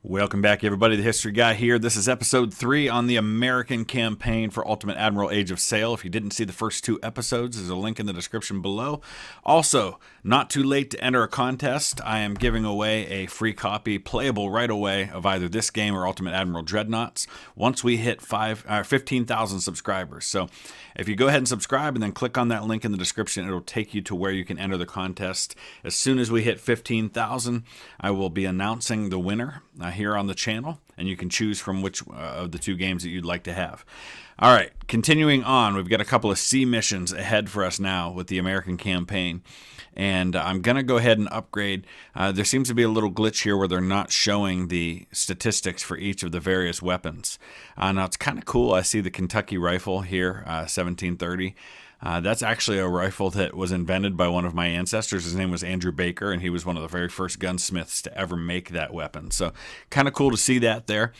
Welcome back, everybody. The History Guy here. This is episode 3 on the American campaign for Ultimate Admiral Age of Sail. If you didn't see the first 2 episodes, there's a link in the description below. Also, not too late to enter a contest. I am giving away a free copy, playable right away, of either this game or Ultimate Admiral Dreadnoughts once we hit 15,000 subscribers. So if you go ahead and subscribe and then click on that link in the description, it'll take you to where you can enter the contest. As soon as we hit 15,000, I will be announcing the winner here on the channel, and you can choose from which of the 2 games that you'd like to have. All right, continuing on, we've got a couple of sea missions ahead for us now with the American campaign, and I'm going to go ahead and upgrade. There seems to be a little glitch here where they're not showing the statistics for each of the various weapons. Now, it's kind of cool. I see the Kentucky rifle here, 1730. That's actually a rifle that was invented by one of my ancestors. His name was Andrew Baker, and he was one of the very first gunsmiths to ever make that weapon. So kind of cool to see that there.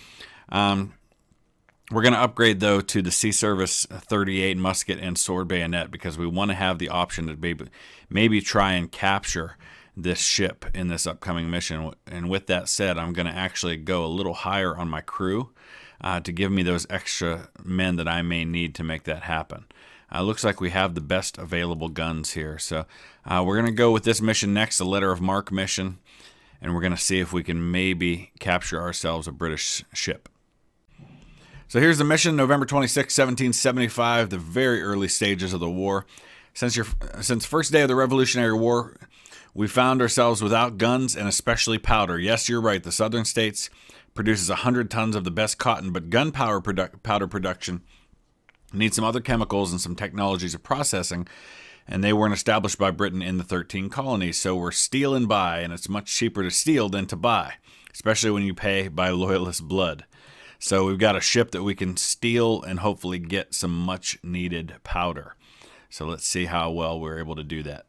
We're going to upgrade, though, to the Sea Service 38 musket and sword bayonet because we want to have the option to maybe try and capture this ship in this upcoming mission. And with that said, I'm going to actually go a little higher on my crew to give me those extra men that I may need to make that happen. Looks like we have the best available guns here. So we're going to go with this mission next, the Letter of Marque mission, and we're going to see if we can maybe capture ourselves a British ship. So here's the mission, November 26, 1775, the very early stages of the war. Since first day of the Revolutionary War, we found ourselves without guns and especially powder. Yes, you're right, the southern states produces 100 tons of the best cotton, but gunpowder powder production needs some other chemicals and some technologies of processing, and they weren't established by Britain in the 13 colonies. So we're stealing by, and it's much cheaper to steal than to buy, especially when you pay by loyalist blood. So we've got a ship that we can steal and hopefully get some much needed powder. So let's see how well we're able to do that.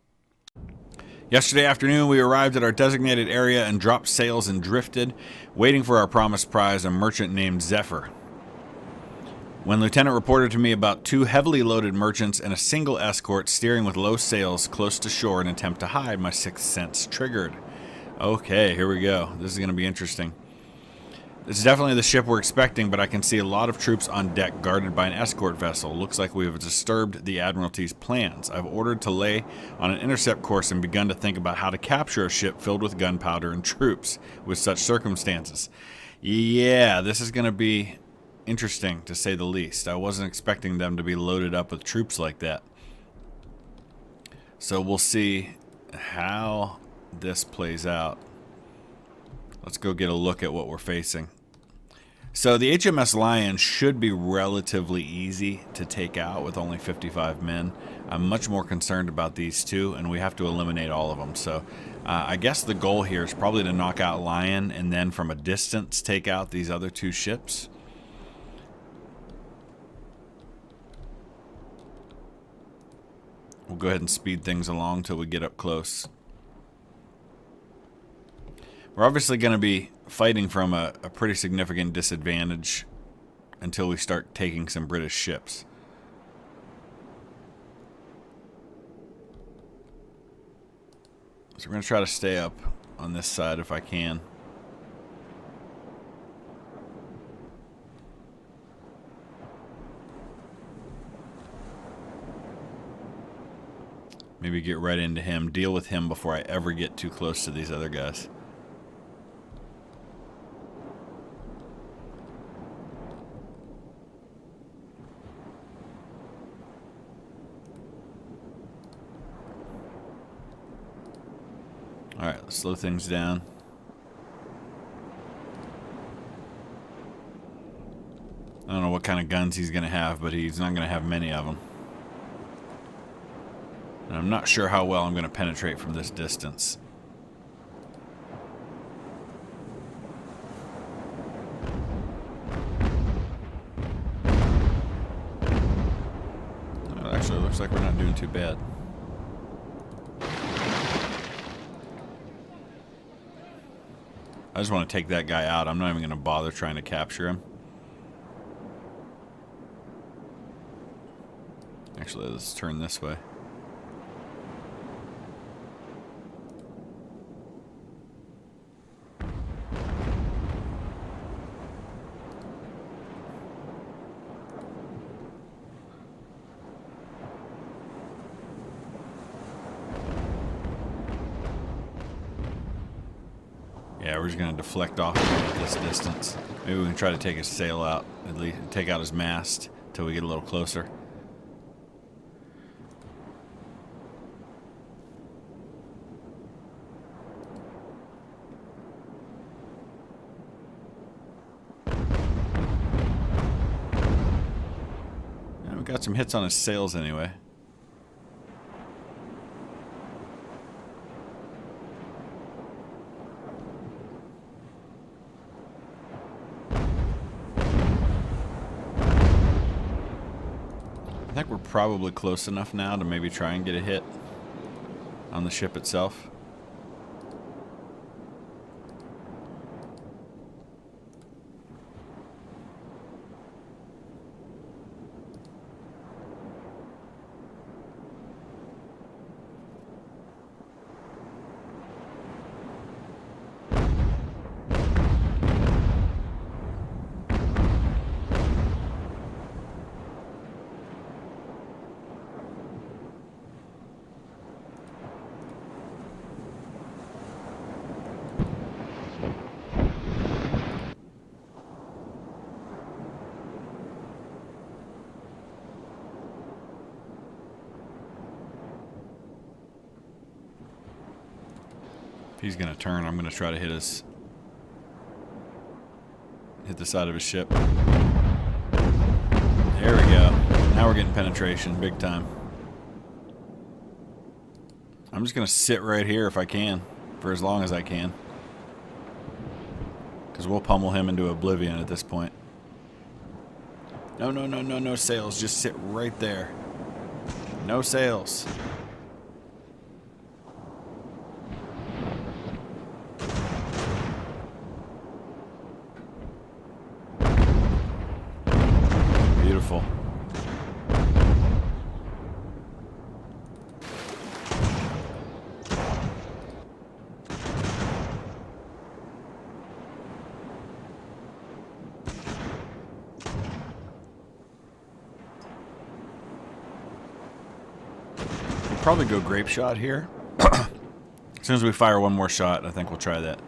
Yesterday afternoon, we arrived at our designated area and dropped sails and drifted, waiting for our promised prize, a merchant named Zephyr. When Lieutenant reported to me about 2 heavily loaded merchants and a single escort steering with low sails close to shore in an attempt to hide, my sixth sense triggered. Okay, here we go. This is going to be interesting. This is definitely the ship we're expecting, but I can see a lot of troops on deck guarded by an escort vessel. Looks like we have disturbed the Admiralty's plans. I've ordered to lay on an intercept course and begun to think about how to capture a ship filled with gunpowder and troops with such circumstances. Yeah, this is going to be interesting, to say the least. I wasn't expecting them to be loaded up with troops like that. So we'll see how this plays out. Let's go get a look at what we're facing. So the HMS Lion should be relatively easy to take out with only 55 men. I'm much more concerned about these 2, and we have to eliminate all of them. So I guess the goal here is probably to knock out Lion and then from a distance take out these other 2 ships. We'll go ahead and speed things along till we get up close. We're obviously going to be fighting from a pretty significant disadvantage until we start taking some British ships. So we're going to try to stay up on this side if I can. Maybe get right into him, deal with him before I ever get too close to these other guys. Alright, let's slow things down. I don't know what kind of guns he's going to have, but he's not going to have many of them. And I'm not sure how well I'm going to penetrate from this distance. Well, actually, it looks like we're not doing too bad. I just want to take that guy out. I'm not even going to bother trying to capture him. Actually, let's turn this way. Yeah, we're just going to deflect off him at this distance. Maybe we can try to take his sail out, at least take out his mast until we get a little closer. Yeah, we got some hits on his sails anyway. I think we're probably close enough now to maybe try and get a hit on the ship itself. If he's going to turn, I'm going to try to hit the side of his ship. There we go. Now we're getting penetration, big time. I'm just going to sit right here if I can, for as long as I can. Because we'll pummel him into oblivion at this point. No, no, no, no, no sails. Just sit right there. No sails. Beautiful. We'll probably go grape shot here. As soon as we fire one more shot, I think we'll try that.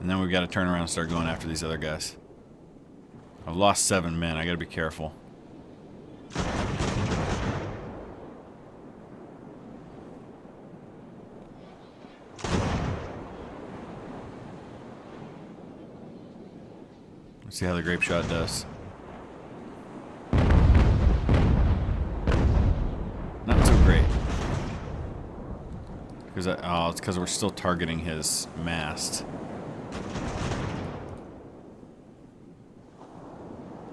And then we've got to turn around and start going after these other guys. I've lost 7 men. I got to be careful. Let's see how the grape shot does. Not so great. Because it's because we're still targeting his mast.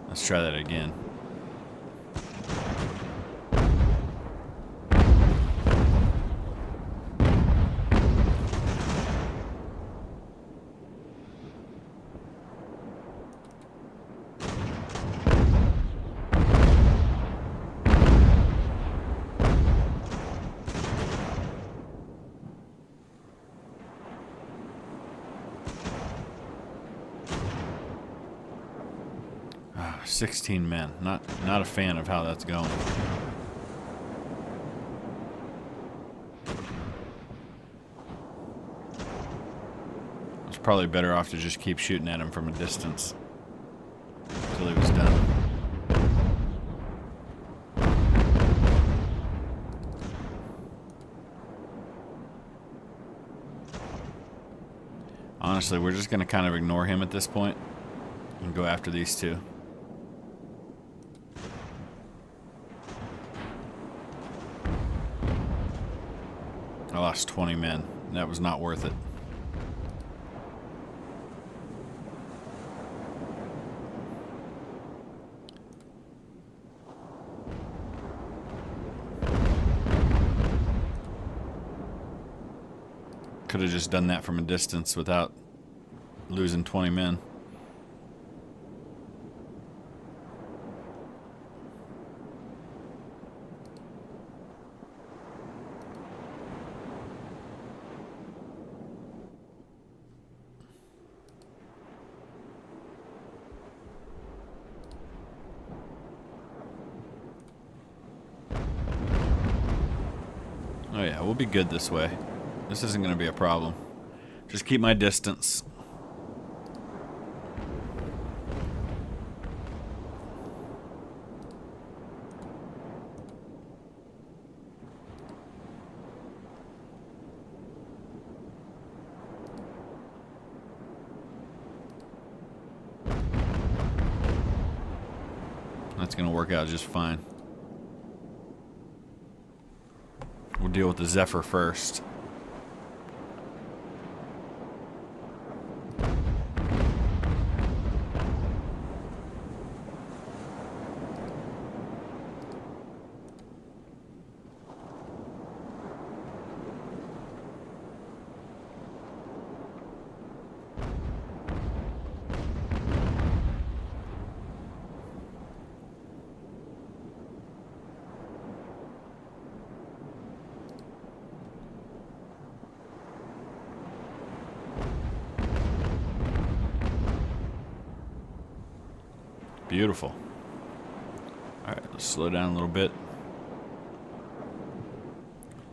Let's try that again. Oh, 16 men. Not a fan of how that's going. I was probably better off to just keep shooting at him from a distance until he was done. Honestly, we're just going to kind of ignore him at this point and go after these two. I lost 20 men. That was not worth it. Could have just done that from a distance without losing 20 men. Oh yeah, we'll be good this way. This isn't going to be a problem. Just keep my distance. That's going to work out just fine. We'll deal with the Zephyr first. Beautiful. Alright, let's slow down a little bit.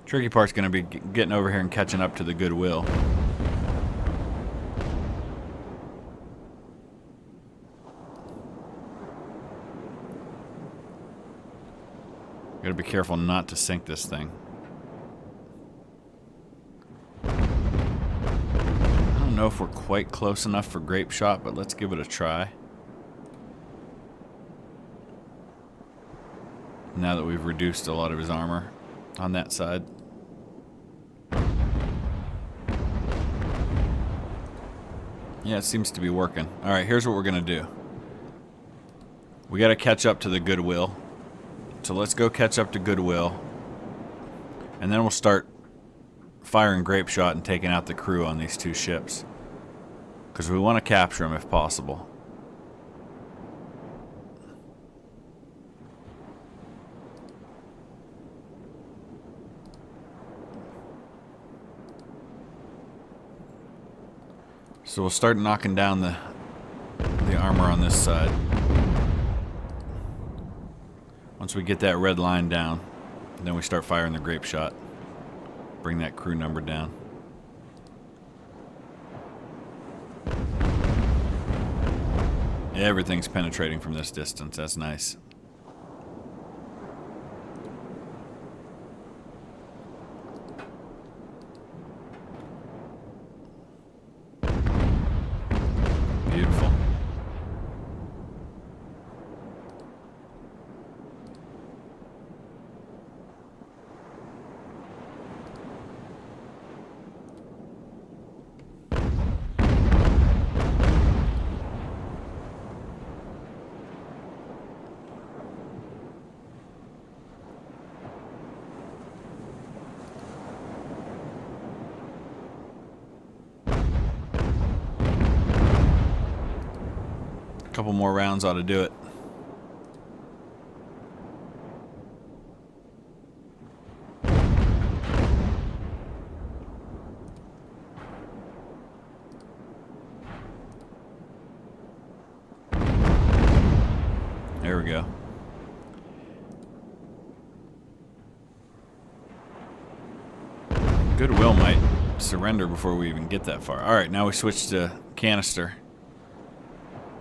Tricky part's going to be getting over here and catching up to the Goodwill. Gotta be careful not to sink this thing. I don't know if we're quite close enough for grape shot, but let's give it a try. Now that we've reduced a lot of his armor on that side. Yeah, it seems to be working. Alright, here's what we're gonna do. We gotta catch up to the Goodwill. So let's go catch up to Goodwill. And then we'll start firing grape shot and taking out the crew on these two ships. Because we want to capture them if possible. So we'll start knocking down the armor on this side. Once we get that red line down, then we start firing the grape shot. Bring that crew number down. Everything's penetrating from this distance. That's nice. Beautiful. Couple more rounds ought to do it. There we go. Goodwill might surrender before we even get that far. Alright, now we switch to canister.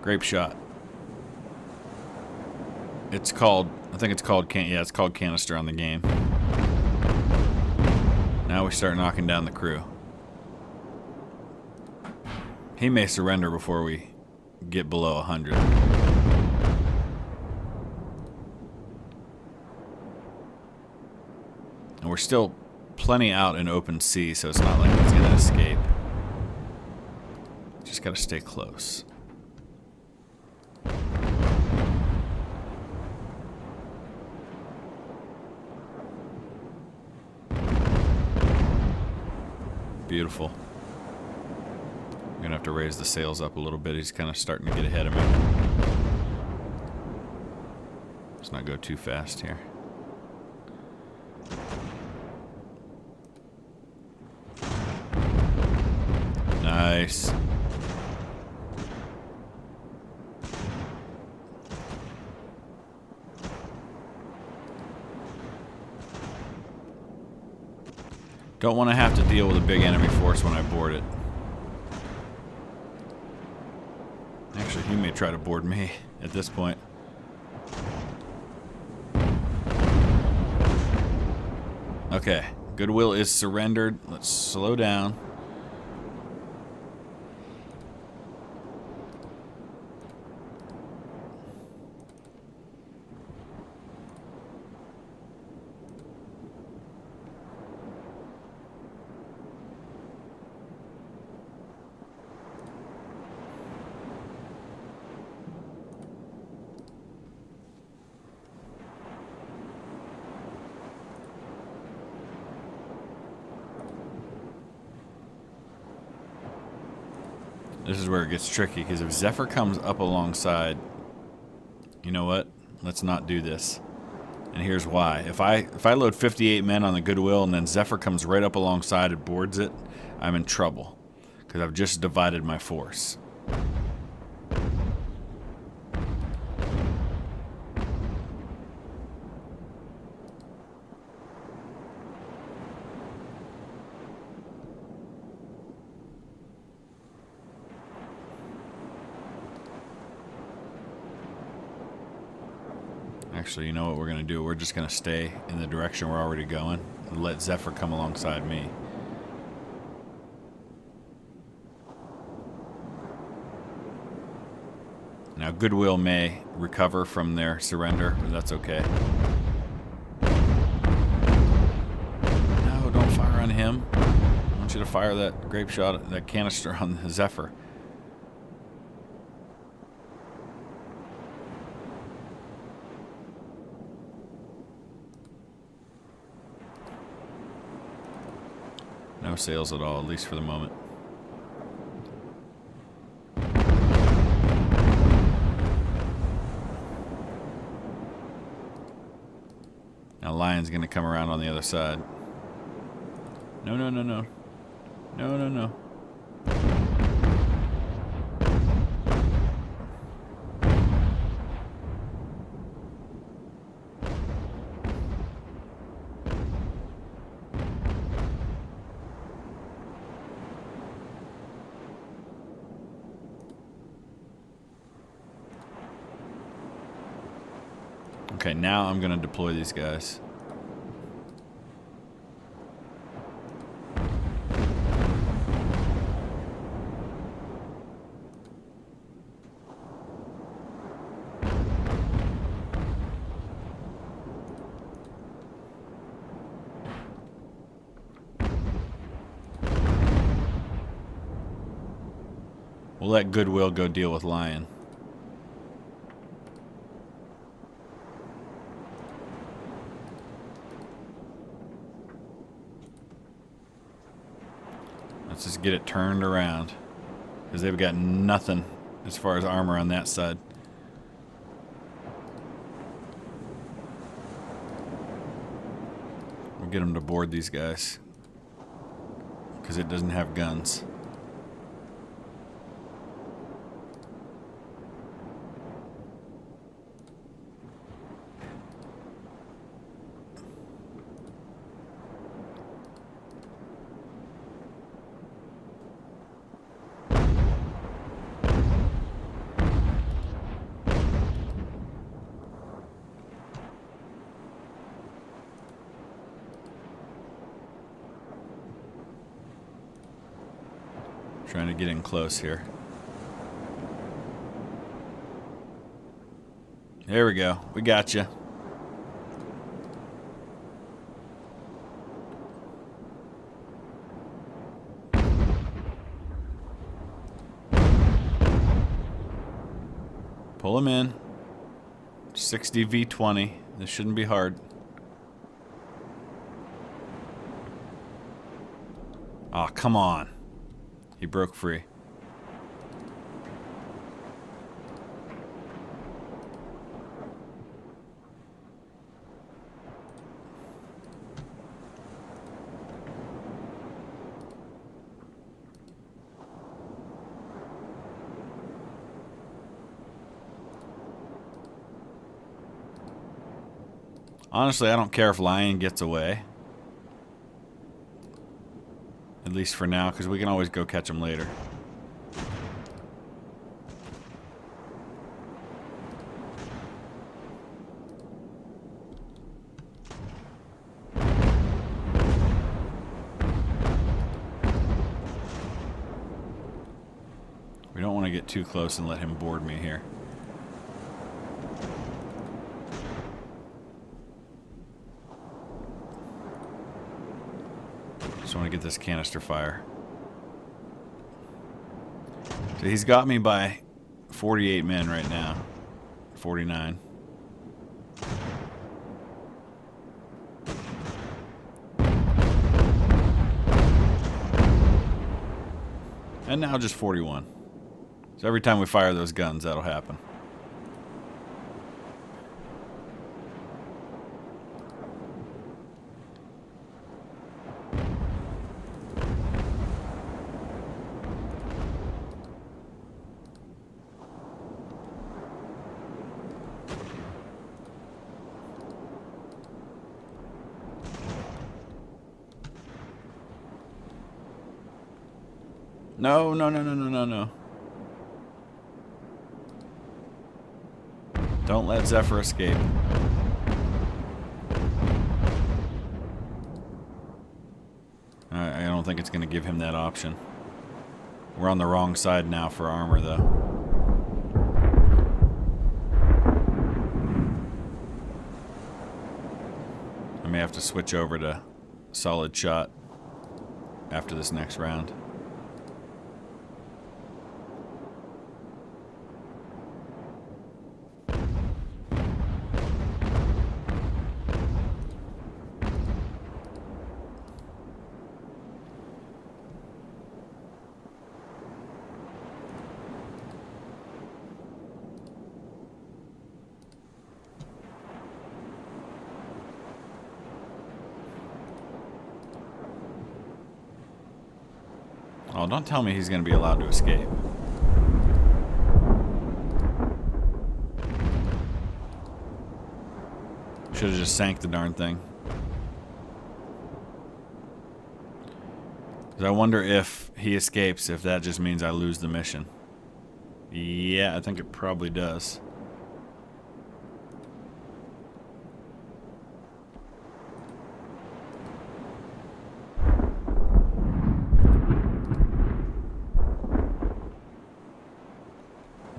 Grape shot. It's called, I think it's called, yeah, it's called canister on the game. Now we start knocking down the crew. He may surrender before we get below 100. And we're still plenty out in open sea, so it's not like he's going to escape. Just got to stay close. Beautiful. I'm gonna have to raise the sails up a little bit. He's kind of starting to get ahead of me. Let's not go too fast here. Nice. Don't want to have to deal with a big enemy force when I board it. Actually, he may try to board me at this point. Okay, Goodwill is surrendered. Let's slow down. This is where it gets tricky, because if Zephyr comes up alongside, you know what? Let's not do this. And here's why. If I load 58 men on the Goodwill and then Zephyr comes right up alongside and boards it, I'm in trouble, because I've just divided my force. Actually, you know what we're going to do? We're just going to stay in the direction we're already going and let Zephyr come alongside me. Now, Goodwill may recover from their surrender, but that's okay. No, don't fire on him. I want you to fire that grape shot, that canister on the Zephyr. No sails at all, at least for the moment. Now Lion's gonna come around on the other side. No, no, no, no. No, no, no. Okay, now I'm gonna deploy these guys. We'll let Goodwill go deal with Lion. Let's just get it turned around, because they've got nothing as far as armor on that side. We'll get them to board these guys, because it doesn't have guns. Trying to get in close here. There we go. We got you. Pull him in. 60 V20. This shouldn't be hard. Aw, come on. He broke free. Honestly, I don't care if Lion gets away. at least for now, because we can always go catch them later. We don't want to get too close and let him board me here. Just want to get this canister fire. So he's got me by 48 men right now. 49. And now just 41. So every time we fire those guns, that'll happen. No, no, no, no, no, no, no. Don't let Zephyr escape. I don't think it's going to give him that option. We're on the wrong side now for armor, though. I may have to switch over to solid shot after this next round. Oh, don't tell me he's going to be allowed to escape. Should have just sank the darn thing. 'Cause I wonder if he escapes, if that just means I lose the mission. Yeah, I think it probably does.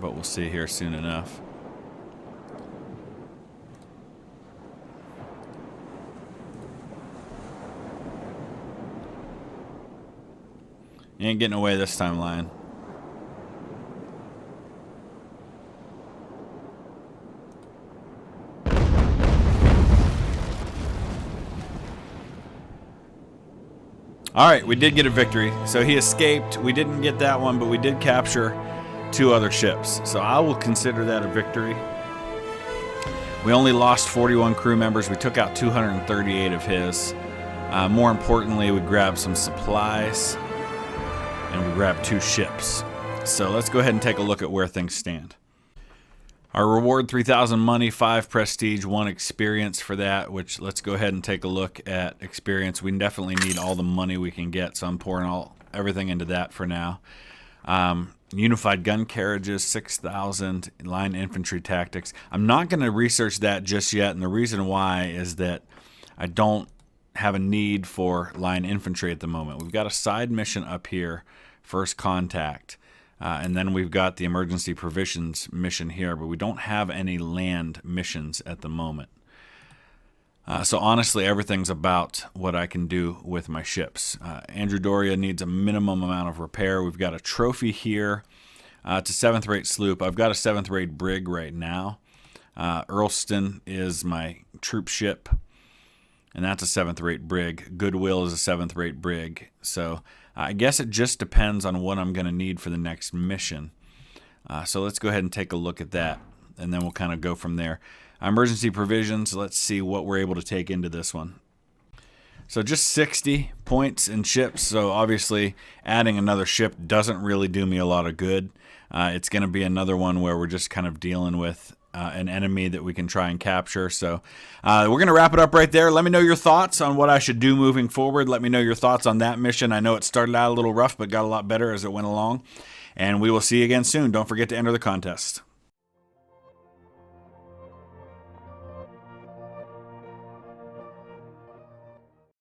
But we'll see here soon enough. You ain't getting away this time, Lion. Alright, we did get a victory. So he escaped. We didn't get that one, but we did capture 2 other ships. So I will consider that a victory. We only lost 41 crew members. We took out 238 of his. More importantly, we grabbed some supplies. And we grabbed 2 ships. So let's go ahead and take a look at where things stand. Our reward, 3,000 money, 5 prestige, 1 experience for that, which let's go ahead and take a look at experience. We definitely need all the money we can get, so I'm pouring everything into that for now. Unified gun carriages, 6,000, line infantry tactics. I'm not going to research that just yet, and the reason why is that I don't have a need for line infantry at the moment. We've got a side mission up here, first contact, and then we've got the emergency provisions mission here, but we don't have any land missions at the moment. So honestly, everything's about what I can do with my ships. Andrew Doria needs a minimum amount of repair. We've got a trophy here. It's a 7th rate sloop. I've got a 7th rate brig right now. Earlston is my troop ship, and that's a 7th rate brig. Goodwill is a 7th rate brig. So I guess it just depends on what I'm going to need for the next mission. So let's go ahead and take a look at that, and then we'll kind of go from there. Emergency provisions, let's see what we're able to take into this one. So just 60 points in ships, so obviously adding another ship doesn't really do me a lot of good. It's going to be another one where we're just kind of dealing with an enemy that we can try and capture. So we're going to wrap it up right there. Let me know your thoughts on what I should do moving forward. Let me know your thoughts on that mission. I know it started out a little rough, but got a lot better as it went along. And we will see you again soon. Don't forget to enter the contest.